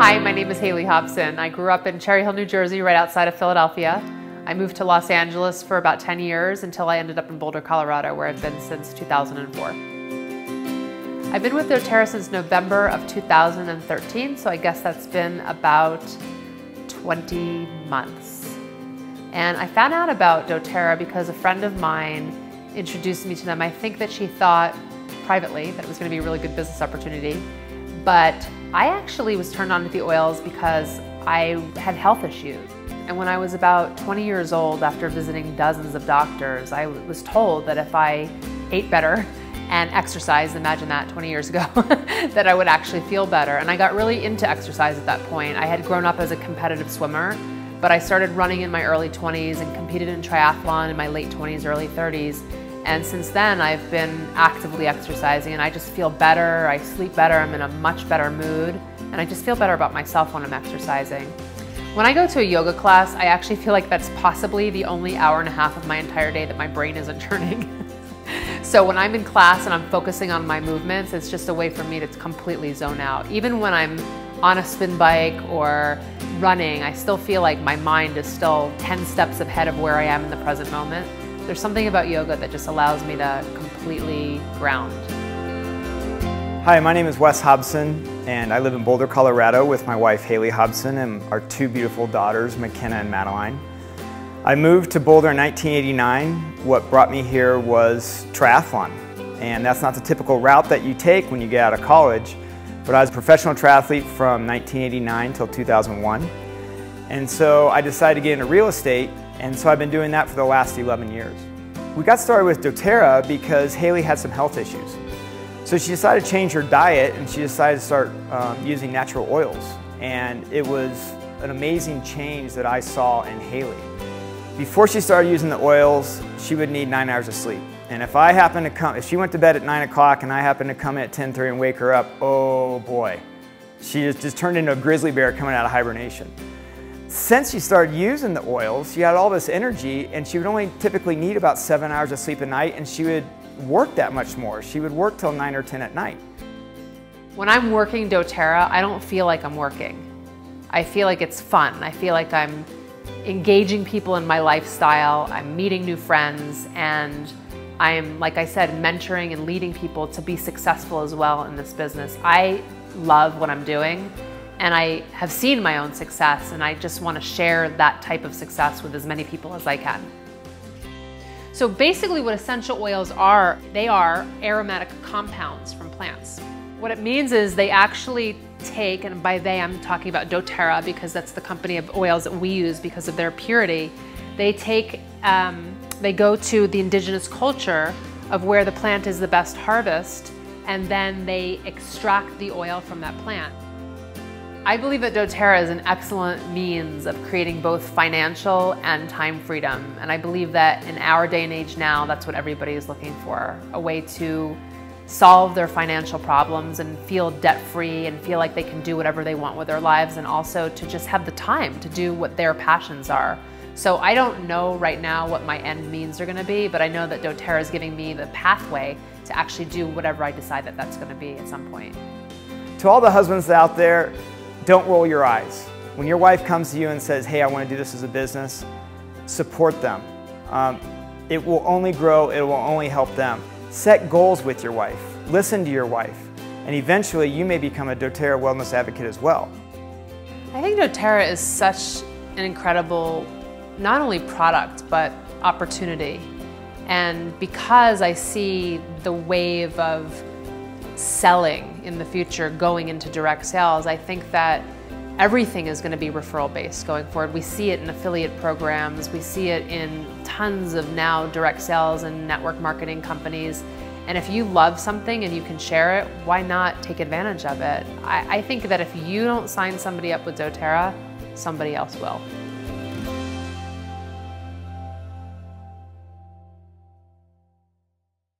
Hi, my name is Haley Hobson. I grew up in Cherry Hill, New Jersey, right outside of Philadelphia. I moved to Los Angeles for about 10 years until I ended up in Boulder, Colorado, where I've been since 2004. I've been with doTERRA since November of 2013, so I guess that's been about 20 months. And I found out about doTERRA because a friend of mine introduced me to them. I think that she thought privately that it was going to be a really good business opportunity, but I actually was turned on to the oils because I had health issues. And when I was about 20 years old, after visiting dozens of doctors, I was told that if I ate better and exercised, imagine that 20 years ago, that I would actually feel better. And I got really into exercise at that point. I had grown up as a competitive swimmer, but I started running in my early 20s and competed in triathlon in my late 20s, early 30s. And since then, I've been actively exercising and I just feel better, I sleep better, I'm in a much better mood, and I just feel better about myself when I'm exercising. When I go to a yoga class, I actually feel like that's possibly the only hour and a half of my entire day that my brain isn't turning. So when I'm in class and I'm focusing on my movements, it's just a way for me to completely zone out. Even when I'm on a spin bike or running, I still feel like my mind is still 10 steps ahead of where I am in the present moment. There's something about yoga that just allows me to completely ground. Hi, my name is Wes Hobson, and I live in Boulder, Colorado with my wife Haley Hobson and our two beautiful daughters, McKenna and Madeline. I moved to Boulder in 1989. What brought me here was triathlon, and that's not the typical route that you take when you get out of college, but I was a professional triathlete from 1989 till 2001, and so I decided to get into real estate. And so I've been doing that for the last 11 years. We got started with doTERRA because Haley had some health issues. So she decided to change her diet and she decided to start using natural oils. And it was an amazing change that I saw in Haley. Before she started using the oils, she would need 9 hours of sleep. And if she went to bed at 9 o'clock and I happened to come in at 10:30 and wake her up, oh boy, she just turned into a grizzly bear coming out of hibernation. Since she started using the oils, she had all this energy and she would only typically need about 7 hours of sleep a night and she would work that much more. She would work till 9 or 10 at night. When I'm working doTERRA, I don't feel like I'm working. I feel like it's fun. I feel like I'm engaging people in my lifestyle, I'm meeting new friends, and I'm, like I said, mentoring and leading people to be successful as well in this business. I love what I'm doing. And I have seen my own success, and I just want to share that type of success with as many people as I can. So basically what essential oils are, they are aromatic compounds from plants. What it means is they actually take, and by they I'm talking about doTERRA because that's the company of oils that we use because of their purity. They go to the indigenous culture of where the plant is the best harvest, and then they extract the oil from that plant. I believe that doTERRA is an excellent means of creating both financial and time freedom. And I believe that in our day and age now, that's what everybody is looking for. A way to solve their financial problems and feel debt-free and feel like they can do whatever they want with their lives, and also to just have the time to do what their passions are. So I don't know right now what my end means are gonna be, but I know that doTERRA is giving me the pathway to actually do whatever I decide that that's gonna be at some point. To all the husbands out there, don't roll your eyes. When your wife comes to you and says, hey, I want to do this as a business, support them. It will only grow, it will only help them. Set goals with your wife, listen to your wife, and eventually you may become a doTERRA wellness advocate as well. I think doTERRA is such an incredible, not only product, but opportunity. And because I see the wave of selling in the future going into direct sales, I think that everything is going to be referral based going forward. We see it in affiliate programs, we see it in tons of now direct sales and network marketing companies. And if you love something and you can share it, why not take advantage of it? I think that if you don't sign somebody up with doTERRA, somebody else will.